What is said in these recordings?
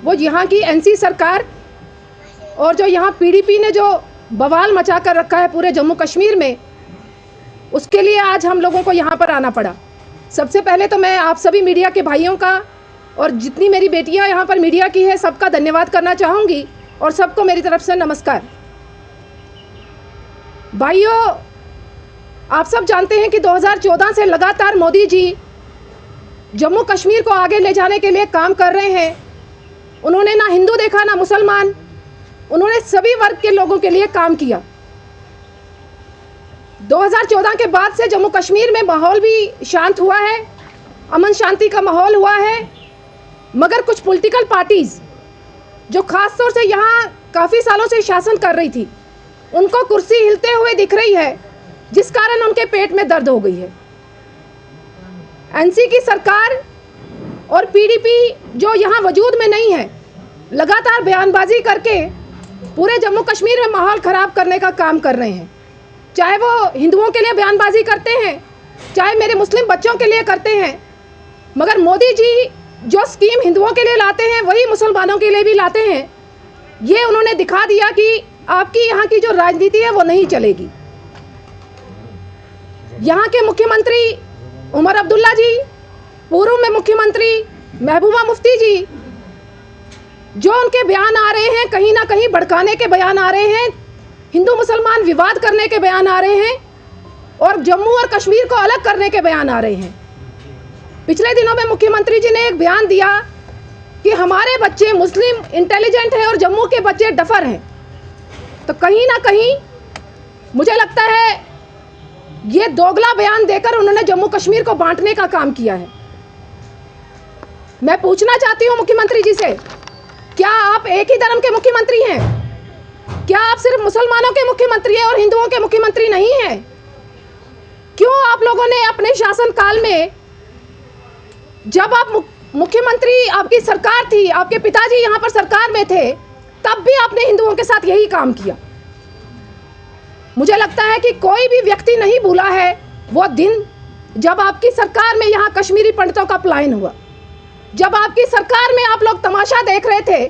वो यहाँ की एनसी सरकार और जो यहाँ पीडीपी ने जो बवाल मचा कर रखा है पूरे जम्मू कश्मीर में, उसके लिए आज हम लोगों को यहाँ पर आना पड़ा। सबसे पहले तो मैं आप सभी मीडिया के भाइयों का और जितनी मेरी बेटियाँ यहाँ पर मीडिया की है सबका धन्यवाद करना चाहूँगी और सबको मेरी तरफ से नमस्कार। भाइयों, आप सब जानते हैं कि 2014 से लगातार मोदी जी जम्मू कश्मीर को आगे ले जाने के लिए काम कर रहे हैं। उन्होंने ना हिंदू देखा ना मुसलमान, उन्होंने सभी वर्ग के लोगों के लिए काम किया। 2014 के बाद से जम्मू कश्मीर में माहौल भी शांत हुआ है, अमन शांति का माहौल हुआ है, मगर कुछ पॉलिटिकल पार्टीज जो खास तौर से यहाँ काफ़ी सालों से शासन कर रही थी, उनको कुर्सी हिलते हुए दिख रही है, जिस कारण उनके पेट में दर्द हो गई है। एनसी की सरकार और पीडीपी जो यहाँ वजूद में नहीं है, लगातार बयानबाजी करके पूरे जम्मू कश्मीर में माहौल ख़राब करने का काम कर रहे हैं। चाहे वो हिंदुओं के लिए बयानबाजी करते हैं, चाहे मेरे मुस्लिम बच्चों के लिए करते हैं, मगर मोदी जी जो स्कीम हिंदुओं के लिए लाते हैं वही मुसलमानों के लिए भी लाते हैं। ये उन्होंने दिखा दिया कि आपकी यहाँ की जो राजनीति है वो नहीं चलेगी। यहाँ के मुख्यमंत्री उमर अब्दुल्ला जी, पूर्व में मुख्यमंत्री महबूबा मुफ्ती जी, जो उनके बयान आ रहे हैं कहीं ना कहीं भड़काने के बयान आ रहे हैं, हिंदू मुसलमान विवाद करने के बयान आ रहे हैं और जम्मू और कश्मीर को अलग करने के बयान आ रहे हैं। पिछले दिनों में मुख्यमंत्री जी ने एक बयान दिया कि हमारे बच्चे मुस्लिम इंटेलिजेंट हैं और जम्मू के बच्चे डफर हैं। तो कहीं ना कहीं मुझे लगता है ये दोगला बयान देकर उन्होंने जम्मू कश्मीर को बांटने का काम किया है। मैं पूछना चाहती हूँ मुख्यमंत्री जी से, क्या आप एक ही धर्म के मुख्यमंत्री हैं? क्या आप सिर्फ मुसलमानों के मुख्यमंत्री हैं और हिंदुओं के मुख्यमंत्री नहीं हैं? क्यों आप लोगों ने अपने शासन काल में, जब आप मुख्यमंत्री, आपकी सरकार थी, आपके पिताजी यहाँ पर सरकार में थे, तब भी आपने हिंदुओं के साथ यही काम किया? मुझे लगता है कि कोई भी व्यक्ति नहीं भूला है वो दिन जब आपकी सरकार में यहाँ कश्मीरी पंडितों का पलायन हुआ, जब आपकी सरकार में आप लोग तमाशा देख रहे थे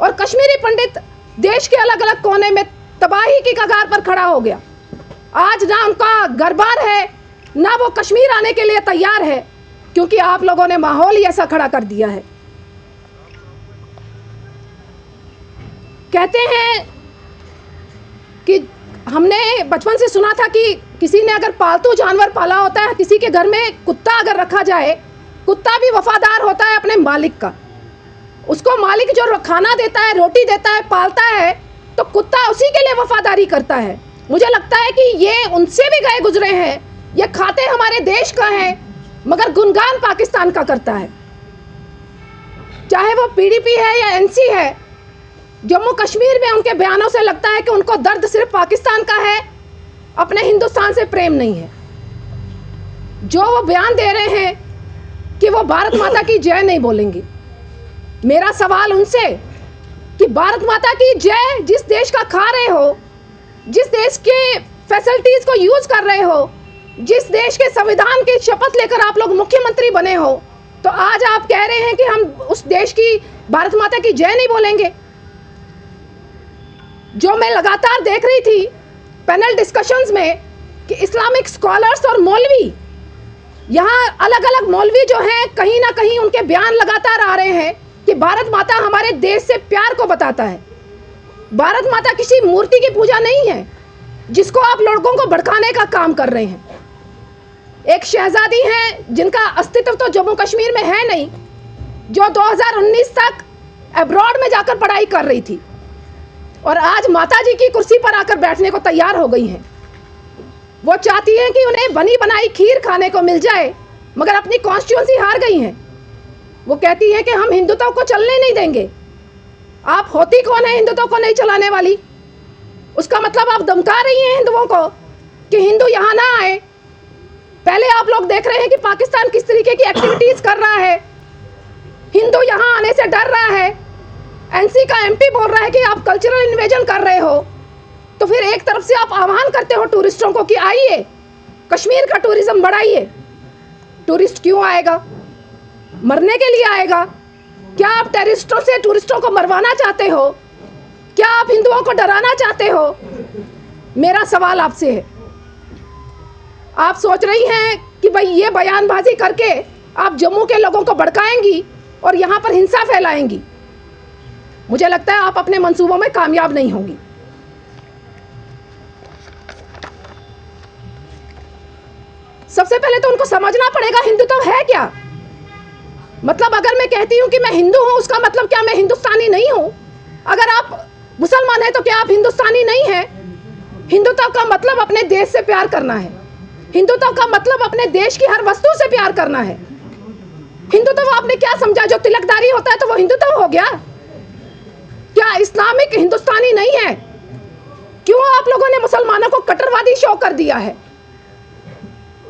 और कश्मीरी पंडित देश के अलग अलग कोने में तबाही की कगार पर खड़ा हो गया। आज ना उनका घर-बार है, ना वो कश्मीर आने के लिए तैयार है, क्योंकि आप लोगों ने माहौल ही ऐसा खड़ा कर दिया है। कहते हैं कि हमने बचपन से सुना था कि किसी ने अगर पालतू जानवर पाला होता है, किसी के घर में कुत्ता अगर रखा जाए, कुत्ता भी वफादार होता है अपने मालिक का। उसको मालिक जो खाना देता है, रोटी देता है, पालता है, तो कुत्ता उसी के लिए वफादारी करता है। मुझे लगता है कि ये उनसे भी गए गुजरे हैं, ये खाते हमारे देश का है मगर गुणगान पाकिस्तान का करता है। चाहे वो पीडीपी है या एनसी है, जम्मू कश्मीर में उनके बयानों से लगता है कि उनको दर्द सिर्फ पाकिस्तान का है, अपने हिंदुस्तान से प्रेम नहीं है। जो वो बयान दे रहे हैं कि वो भारत माता की जय नहीं बोलेंगे, मेरा सवाल उनसे कि भारत माता की जय जिस देश का खा रहे हो, जिस देश के फैसिलिटीज़ को यूज़ कर रहे हो, जिस देश के संविधान की शपथ लेकर आप लोग मुख्यमंत्री बने हो, तो आज आप कह रहे हैं कि हम उस देश की भारत माता की जय नहीं बोलेंगे। जो मैं लगातार देख रही थी पैनल डिस्कशंस में कि इस्लामिक स्कॉलर्स और मौलवी, यहाँ अलग अलग मौलवी जो हैं, कहीं ना कहीं उनके बयान लगातार आ रहे हैं कि भारत माता हमारे देश से प्यार को बताता है। भारत माता किसी मूर्ति की पूजा नहीं है जिसको आप लोगों को भड़काने का काम कर रहे हैं। एक शहजादी हैं जिनका अस्तित्व तो जम्मू कश्मीर में है नहीं, जो 2019 तक अब्रॉड में जाकर पढ़ाई कर रही थी और आज माताजी की कुर्सी पर आकर बैठने को तैयार हो गई हैं। वो चाहती हैं कि उन्हें बनी बनाई खीर खाने को मिल जाए, मगर अपनी कॉन्स्टिट्यूंसी हार गई हैं। वो कहती हैं कि हम हिंदुत्व को चलने नहीं देंगे। आप होती कौन है हिंदुत्व को नहीं चलाने वाली? उसका मतलब आप धमका रही हैं हिंदुओं को कि हिंदू यहाँ ना आए। पहले आप लोग देख रहे हैं कि पाकिस्तान किस तरीके की एक्टिविटीज कर रहा है, हिंदू यहाँ आने से डर रहा है। एनसी का एमपी बोल रहा है कि आप कल्चरल इन्वेजन कर रहे हो, तो फिर एक तरफ से आप आह्वान करते हो टूरिस्टों को कि आइए कश्मीर का टूरिज्म बढ़ाइए। टूरिस्ट क्यों आएगा? मरने के लिए आएगा। क्या आप टेररिस्टों से टूरिस्टों को मरवाना चाहते हो? क्या आप हिंदुओं को डराना चाहते हो? मेरा सवाल आपसे है। आप सोच रही हैं कि भाई ये बयानबाजी करके आप जम्मू के लोगों को भड़काएंगी और यहाँ पर हिंसा फैलाएंगी। मुझे लगता है आप अपने मंसूबों में कामयाब नहीं होंगी। सबसे पहले तो उनको समझना पड़ेगा हिंदुत्व है क्या। मतलब अगर मैं कहती हूँ कि मैं हिंदू हूँ, उसका मतलब क्या मैं हिंदुस्तानी नहीं हूँ? अगर आप मुसलमान हैं तो क्या आप हिंदुस्तानी नहीं हैं? हिंदुत्व का मतलब अपने देश से प्यार करना है। हिंदुत्व का मतलब अपने देश की हर वस्तु से प्यार करना है। हिंदुत्व आपने क्या समझा? जो तिलकदारी होता है तो वो हिंदुत्व हो गया? क्या इस्लामिक हिंदुस्तानी नहीं है? क्यों आप लोगों ने मुसलमानों को कट्टरवादी शो कर दिया है?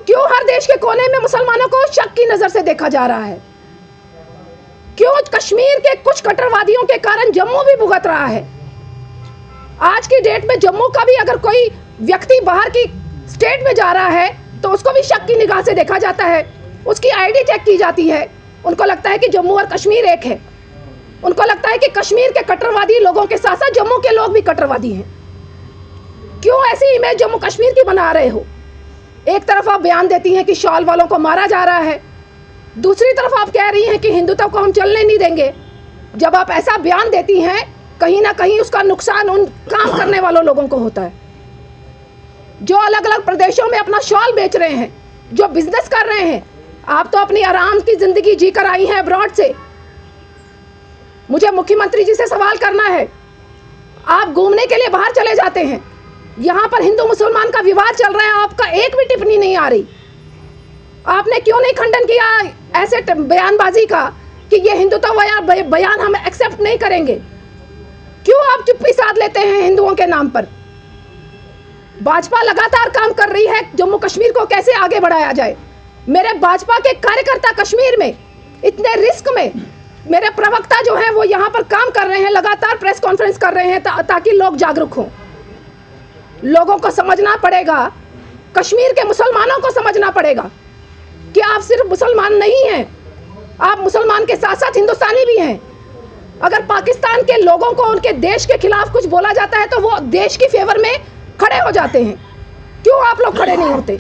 क्यों हर देश के कोने में मुसलमानों को शक की नजर से देखा जा रहा है? क्यों कश्मीर के कुछ कट्टरवादियों के कारण जम्मू भी भुगत रहा है? आज की डेट में जम्मू का भी अगर कोई व्यक्ति बाहर की स्टेट में जा रहा है तो उसको भी शक की निगाह से देखा जाता है, उसकी आईडी चेक की जाती है। उनको लगता है कि जम्मू और कश्मीर एक है। उनको लगता है कि कश्मीर के कट्टरवादी लोगों के साथ साथ जम्मू के लोग भी कट्टरवादी हैं। क्यों ऐसी इमेज जम्मू कश्मीर की बना रहे हो? एक तरफ आप बयान देती हैं कि शॉल वालों को मारा जा रहा है, दूसरी तरफ आप कह रही हैं कि हिंदुत्व को हम चलने नहीं देंगे। जब आप ऐसा बयान देती हैं, कहीं ना कहीं उसका नुकसान उन काम करने वालों लोगों को होता है जो अलग अलग प्रदेशों में अपना शॉल बेच रहे हैं, जो बिजनेस कर रहे हैं। आप तो अपनी आराम की जिंदगी जी कर आई हैं अब्रॉड से। मुझे मुख्यमंत्री जी से सवाल करना है, आप घूमने के लिए बाहर चले जाते हैं, यहाँ पर हिंदू मुसलमान का विवाद चल रहा है, आपका एक भी टिप्पणी नहीं आ रही। आपने क्यों नहीं खंडन किया ऐसे बयानबाजी का कि ये हिंदुत्व बयान हम एक्सेप्ट नहीं करेंगे? क्यों आप चुप्पी साध लेते हैं हिंदुओं के नाम पर? भाजपा लगातार काम कर रही है जम्मू कश्मीर को कैसे आगे बढ़ाया जाए। मेरे भाजपा के कार्यकर्ता कश्मीर में इतने रिस्क में, मेरे प्रवक्ता जो हैं वो यहाँ पर काम कर रहे हैं, लगातार प्रेस कॉन्फ्रेंस कर रहे हैं ताकि लोग जागरूक हों। लोगों को समझना पड़ेगा, कश्मीर के मुसलमानों को समझना पड़ेगा कि आप सिर्फ मुसलमान नहीं हैं, आप मुसलमान के साथ साथ हिंदुस्तानी भी हैं। अगर पाकिस्तान के लोगों को उनके देश के खिलाफ कुछ बोला जाता है तो वो देश की फेवर में खड़े हो जाते हैं। क्यों आप लोग खड़े नहीं होते?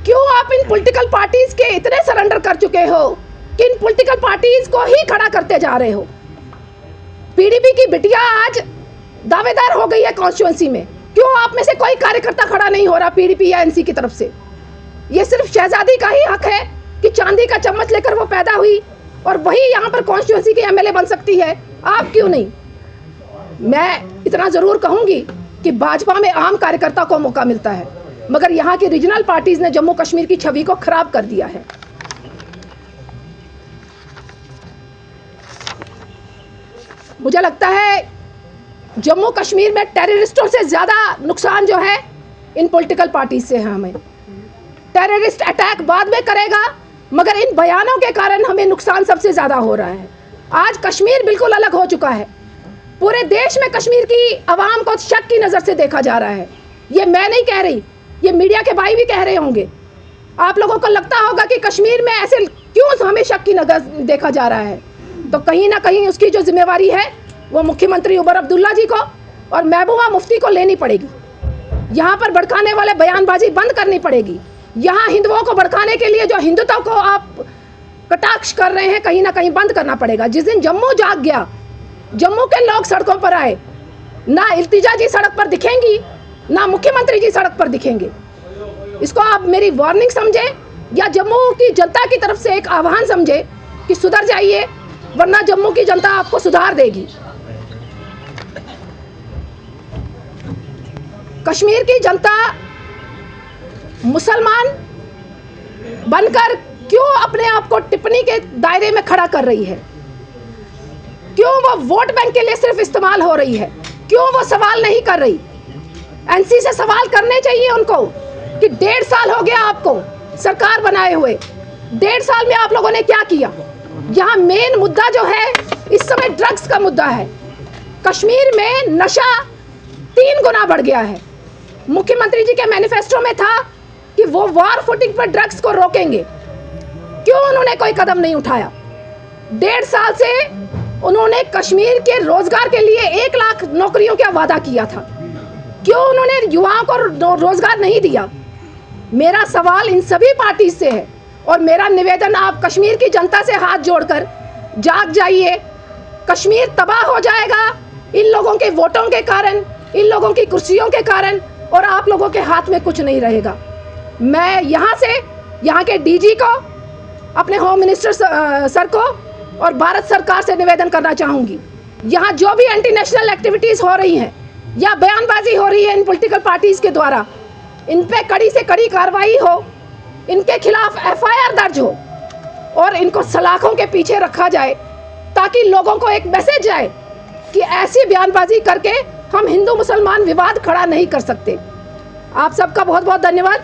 क्यों आप इन पॉलिटिकल पार्टीज के इतने सरेंडर कर चुके हो कि इन पॉलिटिकल पार्टीज को ही खड़ा करते जा रहे हो? पीडीपी की बिटिया आज दावेदार हो गई है कॉन्स्टिट्यूएंसी में, क्यों आप में से कोई कार्यकर्ता खड़ा नहीं हो रहा पीडीपी या एनसी की तरफ से? ये सिर्फ शहजादी का ही हक है कि चांदी का चम्मच लेकर वो पैदा हुई और वही यहाँ पर कॉन्स्टिट्यूएंसी की एमएलए बन सकती है, आप क्यों नहीं? मैं इतना जरूर कहूंगी कि भाजपा में आम कार्यकर्ता को मौका मिलता है, मगर यहाँ की रीजनल पार्टीज ने जम्मू कश्मीर की छवि को खराब कर दिया है। मुझे लगता है जम्मू कश्मीर में टेररिस्टों से ज्यादा नुकसान जो है इन पॉलिटिकल पार्टीज से है। हमें टेररिस्ट अटैक बाद में करेगा, मगर इन बयानों के कारण हमें नुकसान सबसे ज्यादा हो रहा है। आज कश्मीर बिल्कुल अलग हो चुका है। पूरे देश में कश्मीर की आवाम को शक की नजर से देखा जा रहा है। ये मैं नहीं कह रही, ये मीडिया के भाई भी कह रहे होंगे। आप लोगों को लगता होगा कि कश्मीर में ऐसे क्यों हमें शक की नजर देखा जा रहा है, तो कहीं ना कहीं उसकी जो जिम्मेवारी है वो मुख्यमंत्री उमर अब्दुल्ला जी को और महबूबा मुफ्ती को लेनी पड़ेगी। यहाँ पर भड़काने वाले बयानबाजी बंद करनी पड़ेगी। यहाँ हिंदुओं को भड़काने के लिए जो हिंदुत्व को आप कटाक्ष कर रहे हैं, कहीं ना कहीं बंद करना पड़ेगा। जिस दिन जम्मू जाग गया, जम्मू के लोग सड़कों पर आए, ना इल्तिजा जी सड़क पर दिखेंगी, ना मुख्यमंत्री जी सड़क पर दिखेंगे। इसको आप मेरी वार्निंग समझे या जम्मू की जनता की तरफ से एक आह्वान समझे कि सुधर जाइए, वरना जम्मू की जनता आपको सुधार देगी। कश्मीर की जनता मुसलमान बनकर क्यों अपने आप को टिप्पणी के दायरे में खड़ा कर रही है? क्यों वो वोट बैंक के लिए सिर्फ इस्तेमाल हो रही है? क्यों वो सवाल नहीं कर रही? एनसी से सवाल करने चाहिए उनको कि 1.5 साल हो गया आपको सरकार बनाए हुए, 1.5 साल में आप लोगों ने क्या किया? यहाँ मेन मुद्दा जो है इस समय ड्रग्स का मुद्दा है। कश्मीर में नशा 3 गुना बढ़ गया है। मुख्यमंत्री जी के मैनिफेस्टो में था कि वो वॉर फुटिंग पर ड्रग्स को रोकेंगे, क्यों उन्होंने कोई कदम नहीं उठाया? 1.5 साल से उन्होंने कश्मीर के रोजगार के लिए 1 लाख नौकरियों का वादा किया था। क्यों उन्होंने युवाओं को रोजगार नहीं दिया? मेरा सवाल इन सभी पार्टी से है और मेरा निवेदन आप कश्मीर की जनता से हाथ जोड़कर जाग जाइए। कश्मीर तबाह हो जाएगा इन लोगों के वोटों के कारण, इन लोगों की कुर्सियों के कारण, और आप लोगों के हाथ में कुछ नहीं रहेगा। मैं यहाँ के डीजी को, अपने होम मिनिस्टर सर को और भारत सरकार से निवेदन करना चाहूँगी, यहाँ जो भी एंटी नेशनल एक्टिविटीज़ हो रही हैं या बयानबाजी हो रही है इन पॉलिटिकल पार्टीज़ के द्वारा, इन पे कड़ी से कड़ी कार्रवाई हो, इनके खिलाफ FIR दर्ज हो और इनको सलाखों के पीछे रखा जाए, ताकि लोगों को एक मैसेज जाए कि ऐसी बयानबाजी करके हम हिंदू मुसलमान विवाद खड़ा नहीं कर सकते। आप सबका बहुत बहुत धन्यवाद।